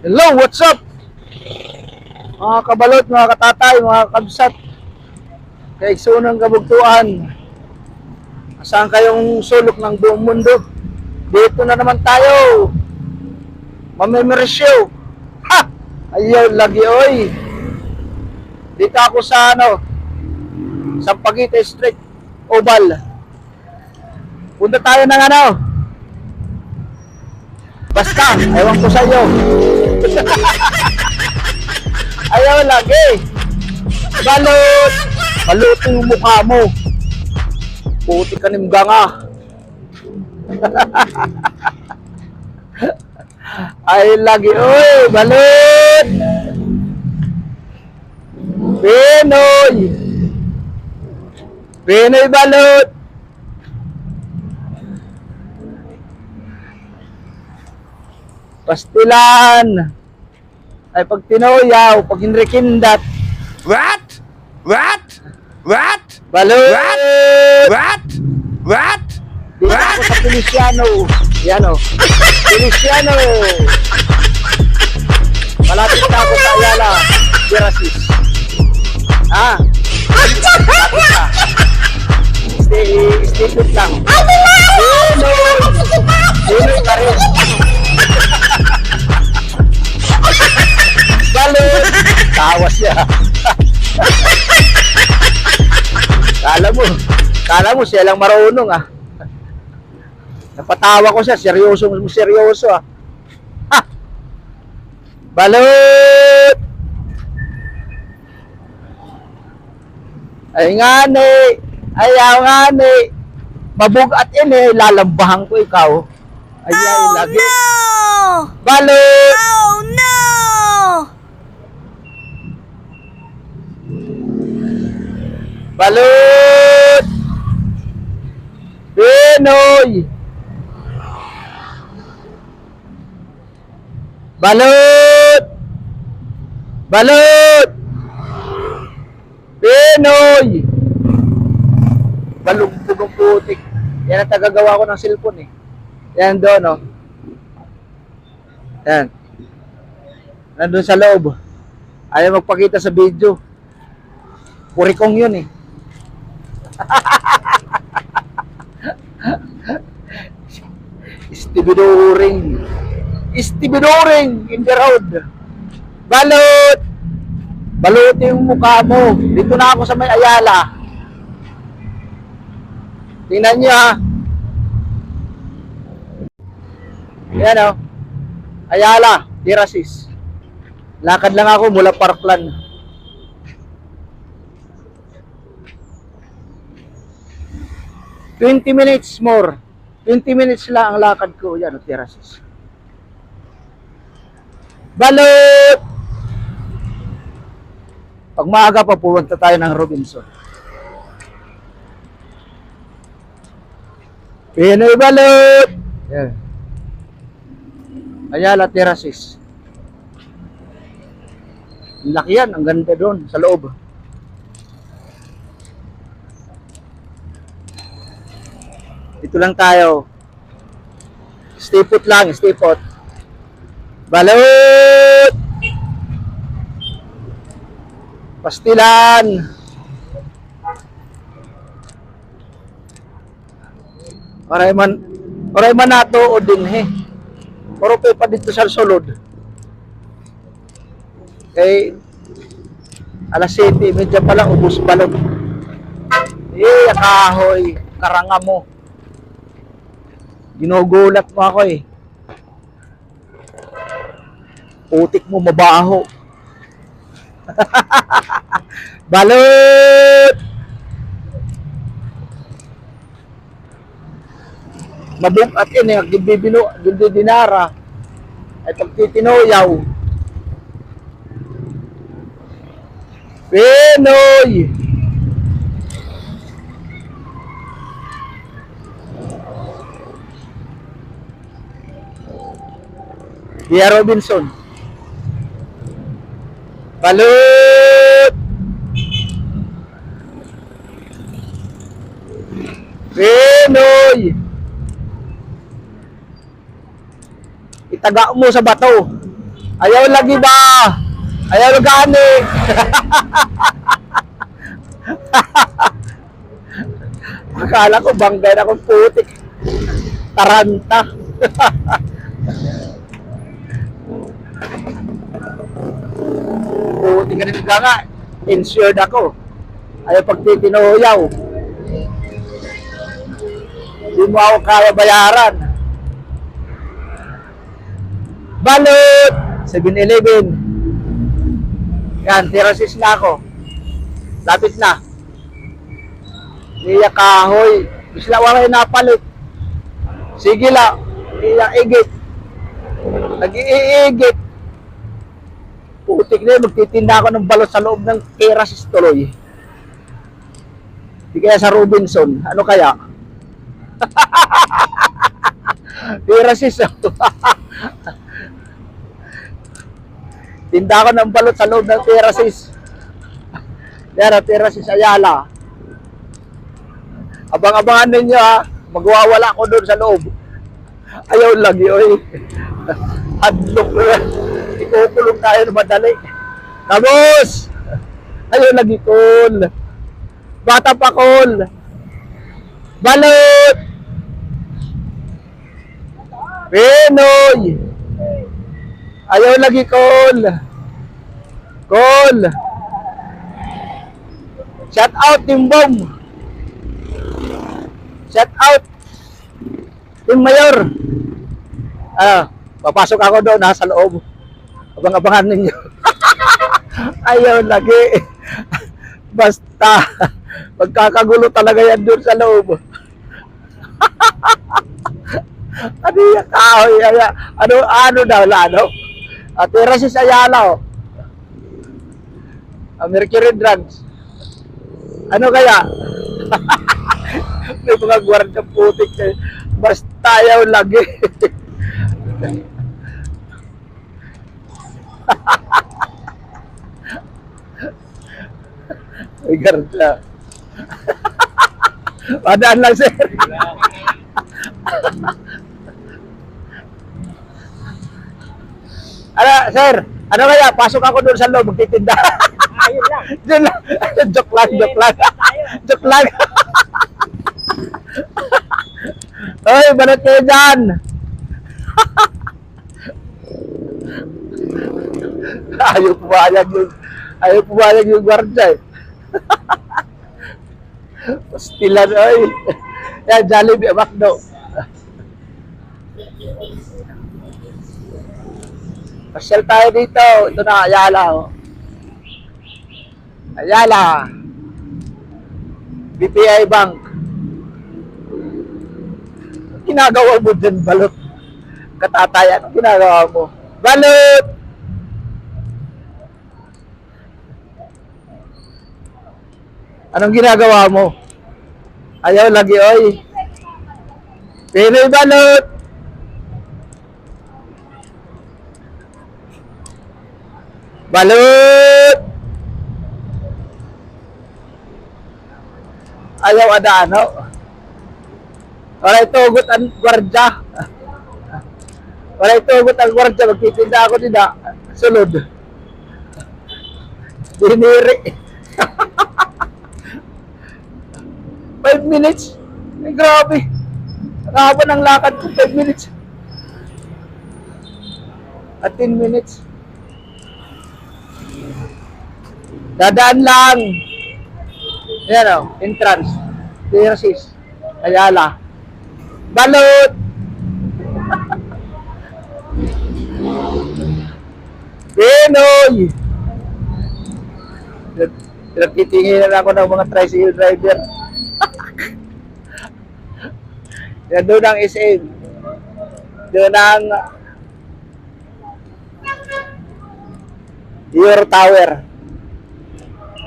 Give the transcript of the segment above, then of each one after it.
Hello, what's up? Mga kabalot, mga katatay, mga kabsat, kaigsunang kabugtuan. Saan kayong sulok ng buong mundo? Dito na naman tayo. Mamemerisyo. Ha! Ayaw lagi, oy. Dito ako sa Sampaguita Street, Oval. Punta tayo ng basta, ewan ko sa iyo. Ayaw lagi. Balot. Balot yung mukha mo. Puti ka nimga nga. Ay lagi. Uy, balot. Pinoy. Pinoy balot. Pastilan. Ay pag tinoyaw, pag hinrikindat. What? What? What? Balot. What? What? Dito ako sa Feliciano. Yan o. Feliciano. Malapit na ako sa Ayala. Dirasis. Ah. Malapit na. Stay put lang. Pinoy ka rin. Balot. Tawa siya. Kala mo siya lang marunong ah. Napatawa ko siya, seryoso ah. Ha! Balot! Ay nga ni, ayaw nga ni. Mabugat ini, lalambahan ko ikaw. Ayaw lagi. No! Balot! Oh no! Balot! Pinoy! Balot! Balot! Pinoy! Balugbog ang putik. Yan ang tagagawa ko ng cellphone eh. Yan doon oh. Yan. Nandun sa loob. Ayaw magpakita sa video. Purikong yun eh. Istibidoring in the road. Balot! Balot yung mukha mo. Dito na ako sa may Ayala. Tingnan nyo ha. Yan o. Ayala, Dirasis. Lakad lang ako mula Parkland. $20 minutes more. 20 minutes lang ang lakad ko. Yan, Dirasis. Balot! Pag maaga pa, pupunta tayo ng Robinson. Pinoy balot! Yan. Ayala, Dirasis. Ang laki yan. Ang ganda doon sa loob. Dito lang tayo. Stay put lang, stay put. Balot! Pastilan! Oray man nato o din he. Pero pa dito sa sulod. Kay alas 7, medya pa lang ubos balot. Kahoy, karanga mo. Ginugulat mo ako eh. Putik mo mabaho. Balot! Mabukat yun eh. Dinara. Ay pagtitinoyaw. Pinoy! Via Robinson. Balot! Pinoy! Itaga mo sa bato. Ayaw lagi ba? Ayaw gani. Akala ko banggay na akong putik. Taranta. Putik ka rin nga. Insured ako. Ayaw pagtitinuyaw. Hindi mo ako kaya bayaran. Balot! 7-Eleven. Yan, tirasis na ako. Lapit na. Niya kahoy. Isla wala yung napalit. Sige la. Niya igit. Nag-iigit. Putik na yun. Magtitinda ako ng balot sa loob ng tirasis tuloy. Di kaya sa Robinson. Ano kaya? Tirasis. Tinda ko ng balot sa loob ng tirasis. Yan, tirasis Ayala. Abang-abangan ninyo ha. Magwawala ko doon sa loob. Ayaw lagi, oy. Hadlok na. Ikukulong tayo na madali. Tapos! Ayaw lagi, Kol. Bata pa, Kol. Balot! Pinoy! Ayaw lagi, Kol. Kol! Shout out, Team Bomb! Shout out! Team Mayor! Papasok ako doon sa loob. Abang-abangan ninyo. Ayaw lagi. Basta, magkakagulo talaga yan doon sa loob. Ano yung kahoy? Ano daw, ano? Tirasis Ayala, oh. Mercury drugs. Ano kaya? May mga gwardiya putik. Basta ayaw lagi. May gwardiya. Padaan lang, sir. Ano, sir? Ano kaya? Pasok ako doon sa loob, magtitinda. Ayun lang. Diyan lang. Joke lang, joke lang. Joke lang. Oy, balot kayo dyan. Ayaw pumayag yung gwardiya eh. Pastilan, oy. Yan, Jollibee, McDo. Pasyal tayo dito. Ito na, Ayala. Oh. Ayala. BPI Bank. Anong ginagawa mo dyan, balot? Katatay, anong ginagawa mo? Balot! Anong ginagawa mo? Ayaw lagi, oy. Pinoy balot! Balot! Ayaw ada ano? Wala itugot ang gwardya. Wala itugot ang gwardya. Magtitinda ako din na. Sulod. Diniri. 5 minutes? Ay, grabe. Nakahaba ng lakad ko 5 minutes. At 10 minutes. Dadaan lang. Yan o, entrance. Tirasis. Ayala. Balot! Pinoy! Pinagtitingin ako ng mga tricycle driver. Yan doon ang SM. Doon ang Your Tower.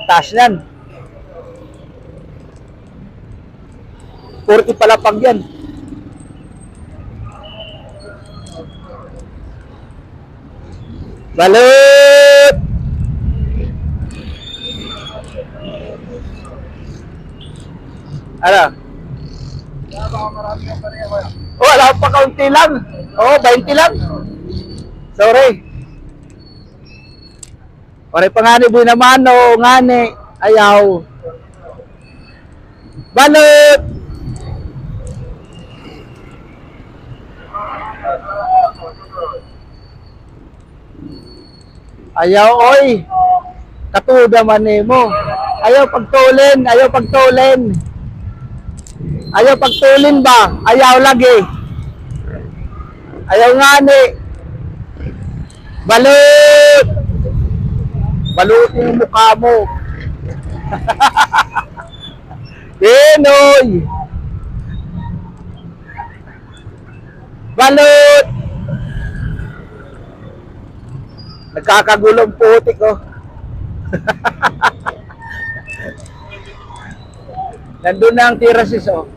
Taas yan. 40 palapag yan. Balot! Ano? Wala pa kaunti lang. Oo, 20 lang. Sorry. Pare pa nga ni Binamano, nga ni. Ayaw. Balot! Ayaw, oy. Katuda man mo. Ayaw pagtulin, ayaw pagtulin. Ayaw pagtulin ba? Ayaw lagi. Ayaw nga ni. Balot! Balot yung mukha mo. Pinoy! Balot! Nagkakagulong putik oh. Nandun na ang tirasis oh.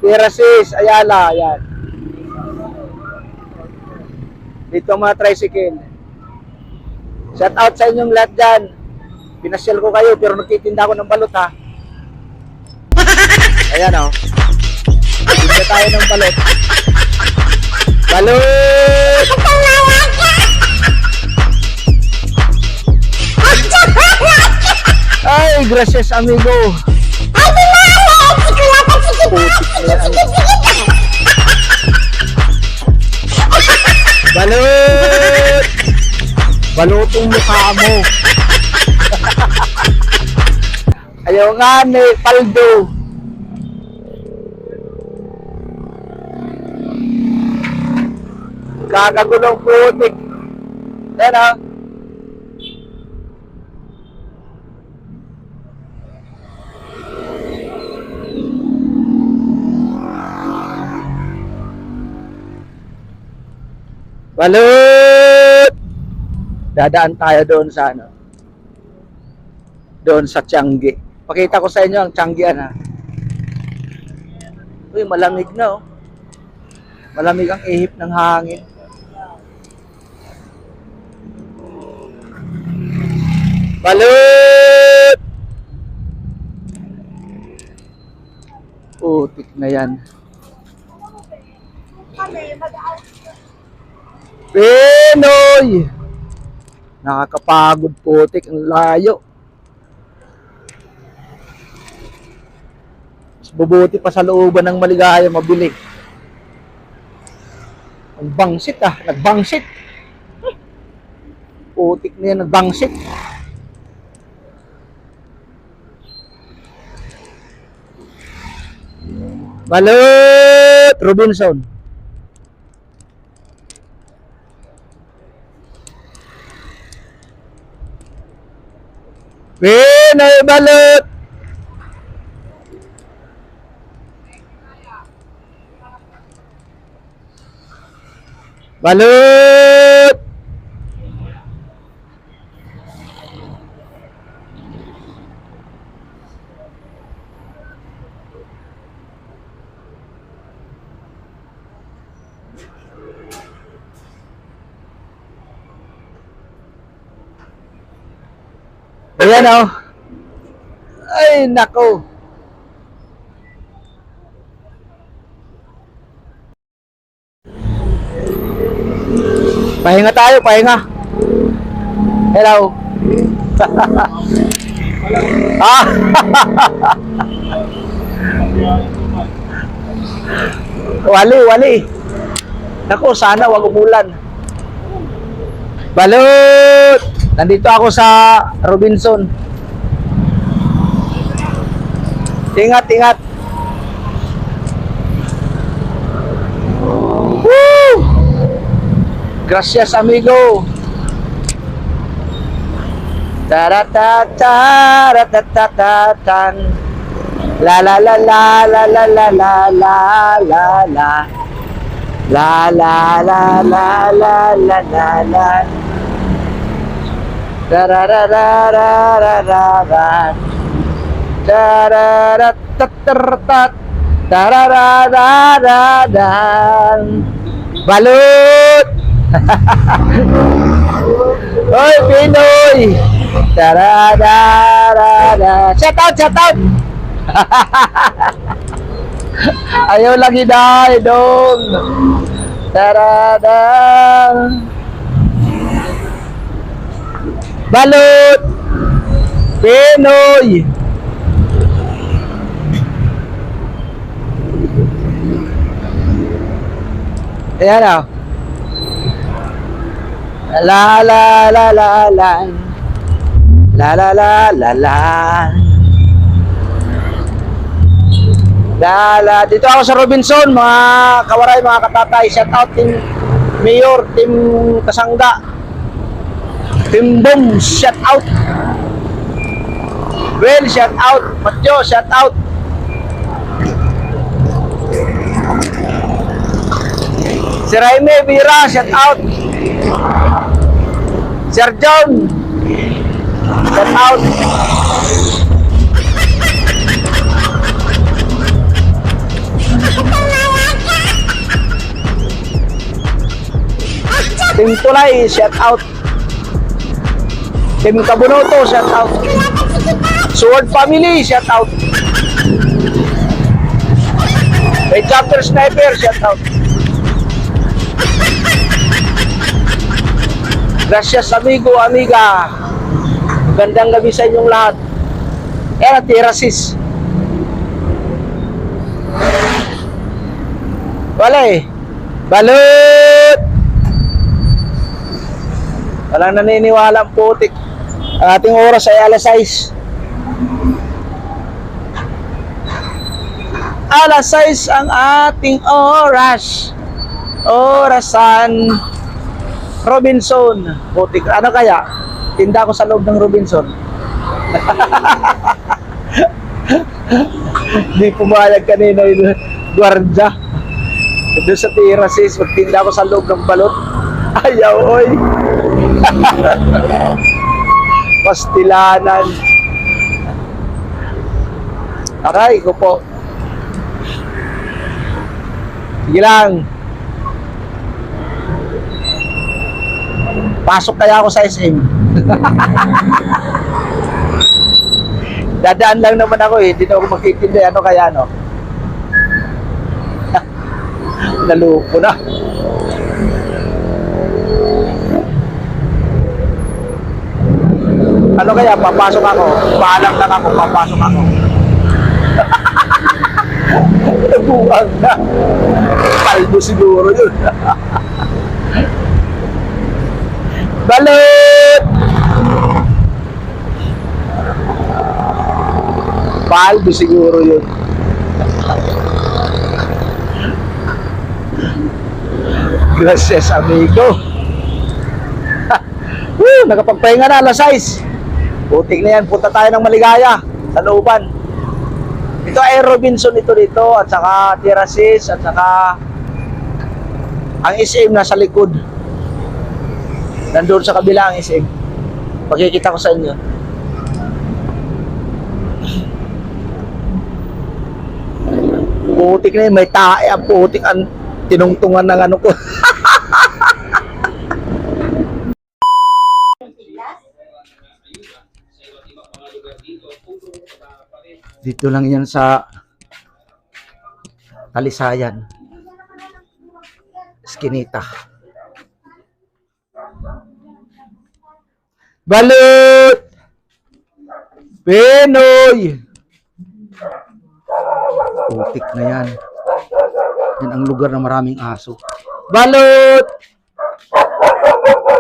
Tirasis, Ayala, ayan. Dito ang mga tricycle. Shout out sa inyong lahat dyan. Pinasyal ko kayo pero nagtitinda ako ng balot ha. Ayan oh. Tinda tayo ng balot. Balot! Ay, gracias amigo. Balot! Balotong mukha mo. Ayaw nga ni Paldo. Kakagulong putik. Yan ah. Balot! Dadaan tayo doon sa ano? Doon sa Tiangge. Pakita ko sa inyo ang Tianggean ha. Uy, malamig na oh. Malamig ang ihip ng hangin. Balot! Putik na yan. Pinoy! Nakakapagod putik, ang layo. Mas bubuti pa sa looban ng Maligaya, mabili. Ang bangsit ah, nagbangsit. Putik na yan, nagbangsit. Balot! Robinson. Pinoy balot! Balot! Ayan oh. Ay, nako. Pahinga tayo, pahinga. Hello. Ah. Wali. Nako, sana wag umulan. Balot! Nandito ako sa Robinson. Ingat. Woo! Gracias, amigo. Taratataratatan. La la la la la la la la la la la. La la la la la la la la. Tarararararararar. Tararatatartat. Tarararararar. Balot! Hoy, Pinoy! Tarararara. Shout out! Ayaw lagi dahil dong. Tarada. Balot! Pinoy! Ayan o. La la la la la. La la la la la. La. Dito ako sa Robinson, mga kawaray, mga katatay. Shout out Team Mayor, Team Kasangga, Team Boom, shout out. Well, shout out. Matyo, shout out. Si Raime Vira, shout out. Sir John, shout out. Team Tulay, shout out. Team Kabunoto, shout out. Sword Family, shout out. May Chapter Sniper, shout out. Gracias amigo, amiga. Gandang gabi sa inyong lahat. Era Tirasis. Wala eh. Balot! Walang naniniwala ang putik. Ang ating oras ay alas 6. Alas 6 ang ating oras. Orasan. Robinson. Putik. Ano kaya? Tinda ko sa loob ng Robinson. Hindi pumayag kanina yung gwardya. Doon sa Tirasis, magtinda ko sa loob ng balot. Ayaw, oy. Pastilanan. Aray ko po. Sige lang. Pasok kaya ako sa SM. Dadaan lang naman ako eh. Hindi na ako makikindi. Ano kaya no? Naluko na. Ano kaya? Papasok ako. Paalam lang ako. Papasok ako. Nabuang na. Paldo siguro yun. Balot! Paldo siguro yun. Gracias amigo. Nakapagpahinga na alas 6. Putik na yan. Punta tayo ng Maligaya sa looban. Ito ay Robinson ito dito. At saka Tirasis. At saka ang SM nasa likod. Nandun sa kabila ang SM. Pagkikita ko sa inyo. Putik na yun. May tae ang putik ang tinungtungan ng ano ko. Dito lang yan sa Talisayan. Eskinita. Balot! Pinoy! Putik na yan. Yan ang lugar na maraming aso. Balot!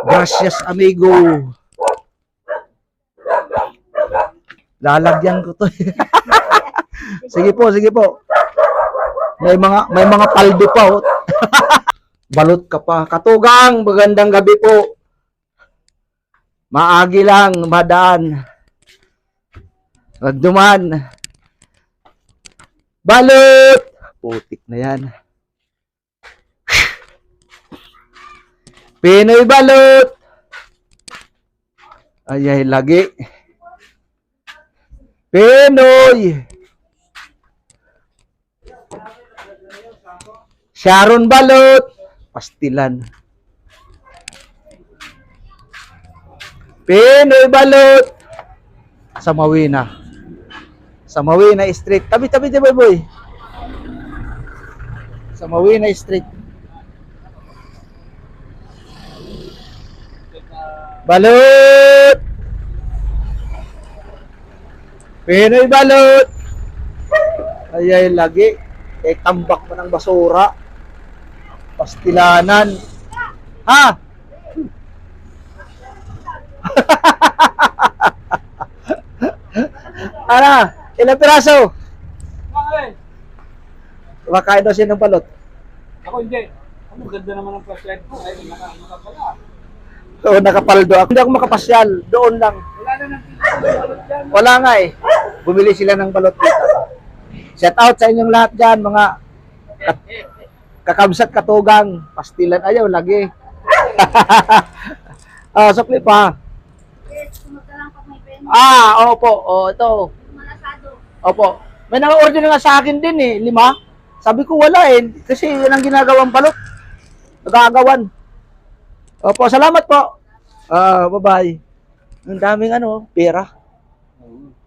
Gracias amigo. Lalagyan ko to. Sige po, sige po. May mga paldo pa oh. Balot ka pa. Katugang, magandang gabi po. Maagi lang, madaan. Magduman. Balot! Putik na yan. Pinoy balot! Ay, lagi. Pinoy! Sharon balot! Pastilan. Pinoy balot! Sa Mawina. Sa Mawina Street. Tabi-tabi di boy. Sa Mawina Street. Balot! Pinoy balot. Ay, lagi. Kay tambak mo ng basura. Pastilanan. Ha? Ano? Ilang piraso? Bakit? Makain daw siya ng balot. Ako hindi. Ano, ganda naman ang flashlight ko. Ay, nakapala. Oo, nakapaldo ako. Hindi ako makapasyal. Doon lang. Wala na ng balot dyan. Wala nga eh. Bumili sila ng balot dito. Shout out sa inyong lahat dyan, mga kakabsat katugang. Pastilan ayaw, lagi. Sukli pa. Opo. Ito. Opo. May naka-order nga sa akin din eh, 5. Sabi ko wala eh, kasi yun ang ginagawang balot. Nagagawan. Opo, salamat po. Bye-bye. Ang daming pera.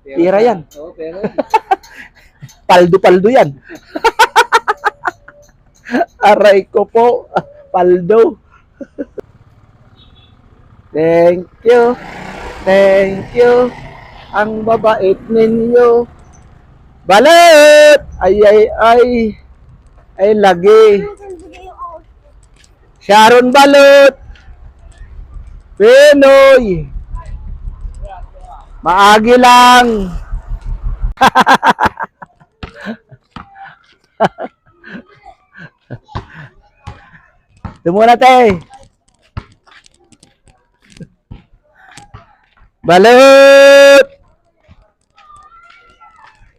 Pera yan. Oo, pero. Paldo-paldo yan. Aray ko po. Paldo. Thank you. Thank you. Ang babait ninyo. Balot! Ay, lagi. Sharon Balot. Pinoy. Maagi lang. Ito muna, te. Balot!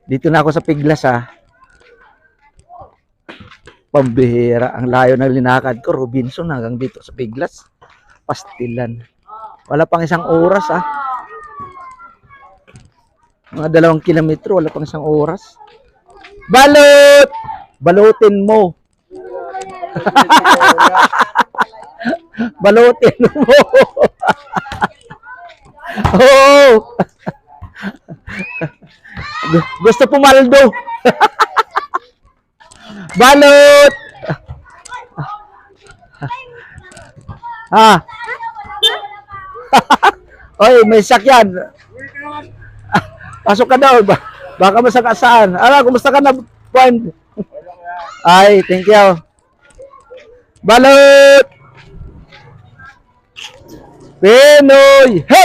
Dito na ako sa Piglas, ha. Pambihira. Ang layo ng linakad ko. Robinson hanggang dito sa Piglas. Pastilan. Wala pang 1 oras, ha. Mga 2 kilometro. Wala pang 1 oras. Balot! Balutin mo. Balutin mo. Oh. Gusto pumaldo. Balot. Oy, may sakyan. Pasok ka daw. Baka masakasaan. Kumusta ka na, point? Ay, thank you. Balot. Pinoy. He!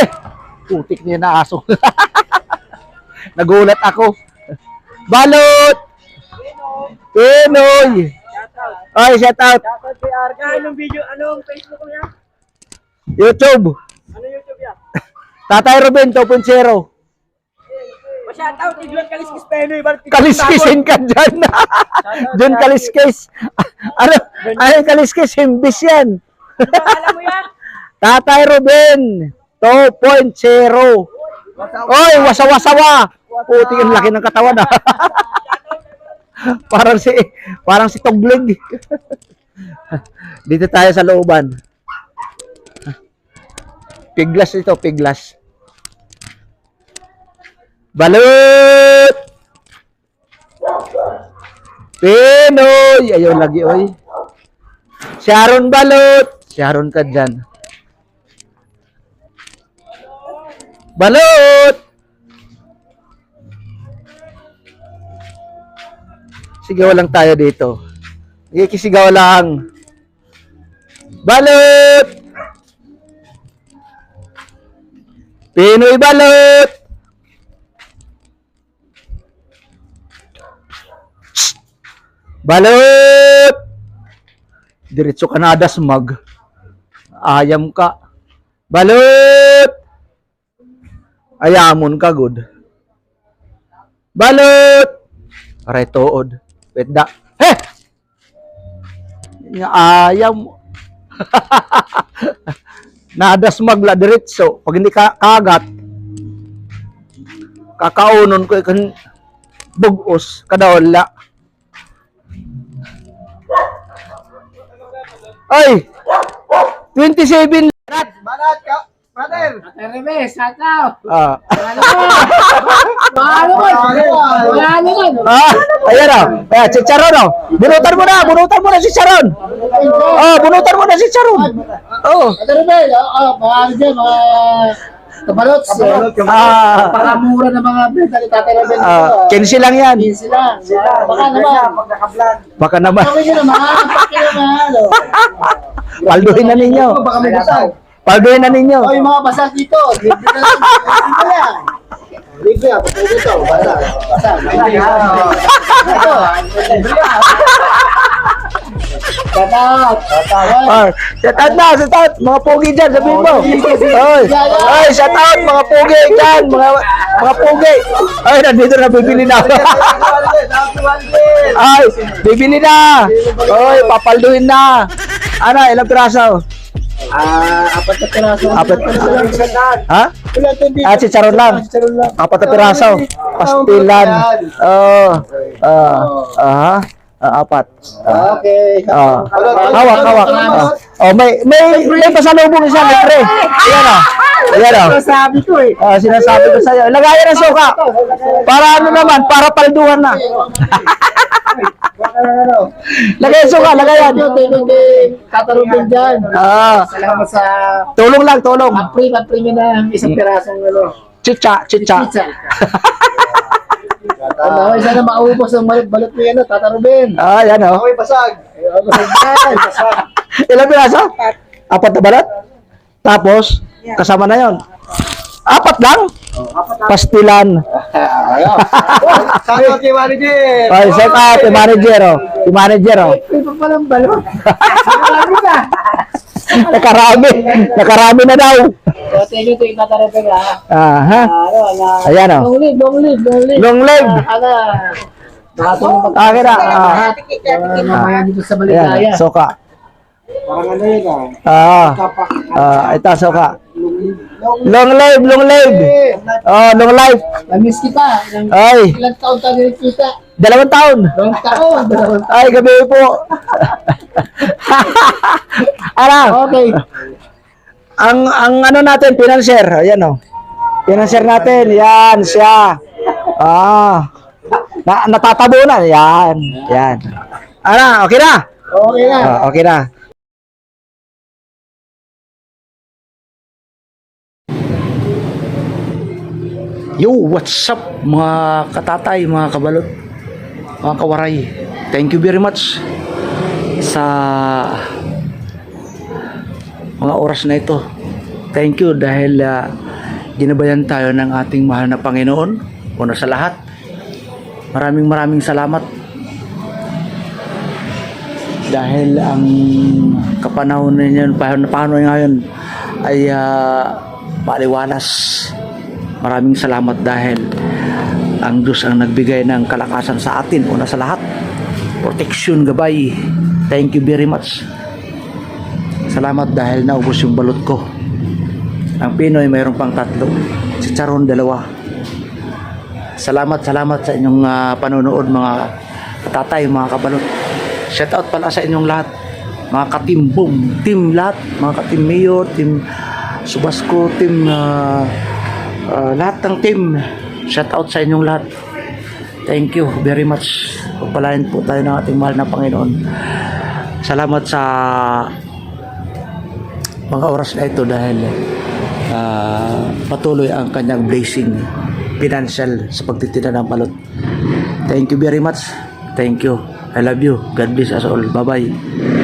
Putik niya na aso. Nagulat ako. Balot. Pinoy. Ay, shout out. Dapat si Arka. Anong video? Anong Facebook mo yan? YouTube. Ano YouTube yan? Tatay Ruben 2.0. Shoutout, Iglan Kaliskis Penoy. Kaliskisin ka dyan. Dyan kaliskis. Ano kaliskis? Himbis yan. Alam mo yan? Tatay Ruben 2.0. Oy, wasawa-sawa. Puti ang laki ng katawan. parang si Toglig. Dito tayo sa looban. Piglas ito, Piglas. Balot! Pinoy! Ayaw lagi, oy. Sharon Balot! Sharon ka dyan. Balot! Sigaw lang tayo dito. Ikisigaw lang. Balot! Pinoy Balot! Balot! Diretso ka na dasmag. Ayam ka. Balot! Ayamon ka, good. Balot! Aray tood. Pwede. He! Ayam. Nadasmag la diretso. Pag hindi ka kagat, kakaunon ko ikan bugos kadawala. Ay! 27 Banat ka! Brother! Rebe, sataw! Ah. Mahalo mo! Mahalo mo! Ayan o. Ayan, si Charon o. Bunutan mo na si Charon. Bunutan mo na si Charon. Oh. Rebe, mahalo dyan, Kabalot. Pakamura ng mga benta ni Tatay Robin. 15 lang yan. 15 lang. Baka naman. Baka naman. Gawin nyo naman. Paki naman. Palduhin na ninyo. Baka may basag. Palduhin na ninyo. O, yung mga basag dito. Libre na lang. Libre yan. Libre yan. Pagkakas dito. Basag. Basag. Ito. Libre yan. Shout out. Shout out na, shout out. Mga pogi dyan, sabihin mo. Oy, shout out mga pogi dyan. Mga pogi. Ay, nandito na, bibili na. Ay, bibili na. Oy, papalduhin na. Ano, ilang piraso? Apat na piraso. Apat. Ha? Si Charon lang. Apat na piraso. Pastilan. Apat. Okay. Hawak. May pasalubong isa, libre. Ayan o. Ayan o. Sabi ko eh. Sinasabi ko sa'yo. Lagayan ng suka. Para ano naman, para palduhan na. Lagayan suka, lagayan. Katarubin dyan. Salamat sa Tulong lang, tulong. April nyo na isang pirasong Chicha. pizza. Okay, sana maubos ang balot mo yan, Tata Ruben. Yan o. Okay, basag. Ilang piraso? Apat na balat? Tapos, kasama na yon. Apat lang? Pastilan. Sabi ko kay manager. Ay, set up, yung manager o. Yung manager o. Ito palang balot. Marami ka. Nakarami na daw. So, thank you to Tata Ruben ha. Ayan o. Long live. Long live. Nakatulong Okay na. mamaya dito sa Ayan, Baligaya. soka. Parang ano yun Ito, soka. Long live. Long life. Namiss kita. Ay, Ilang taon tayo kita. 2 taon. Ilang taon. Ay, gabi po. Ano? Okay. Ang ano natin, financier. Ayan o. Financier natin. Yan, siya. Natatabunan. Yan. Ano, okay na? Okay na. Okay na. Yo, what's up mga katatay, mga kabalot, mga kawaray. Thank you very much sa mga oras na ito. Thank you dahil ginabayan tayo ng ating mahal na Panginoon. Una sa lahat, maraming salamat dahil ang kapanahon ninyo, paano ngayon ay maliwalas. Maraming salamat dahil ang Diyos ang nagbigay ng kalakasan sa atin. Una sa lahat, protection, gabay. Thank you very much. Salamat dahil naubos yung balot ko. Ang Pinoy mayroon pang 3. Si Charon 2. Salamat sa inyong panonood mga katatay, mga kabalot. Shout out pala sa inyong lahat. Mga katimbong, team lahat. Mga katim Mayor, team Subasco, team lahat ng team. Shout out sa inyong lahat. Thank you very much. Pagpalain po tayo ng ating mahal na Panginoon. Salamat sa mga oras na ito dahil patuloy ang kanyang blessing financial sa pagtitinda ng balot. Thank you very much. Thank you. I love you. God bless us all. Bye-bye.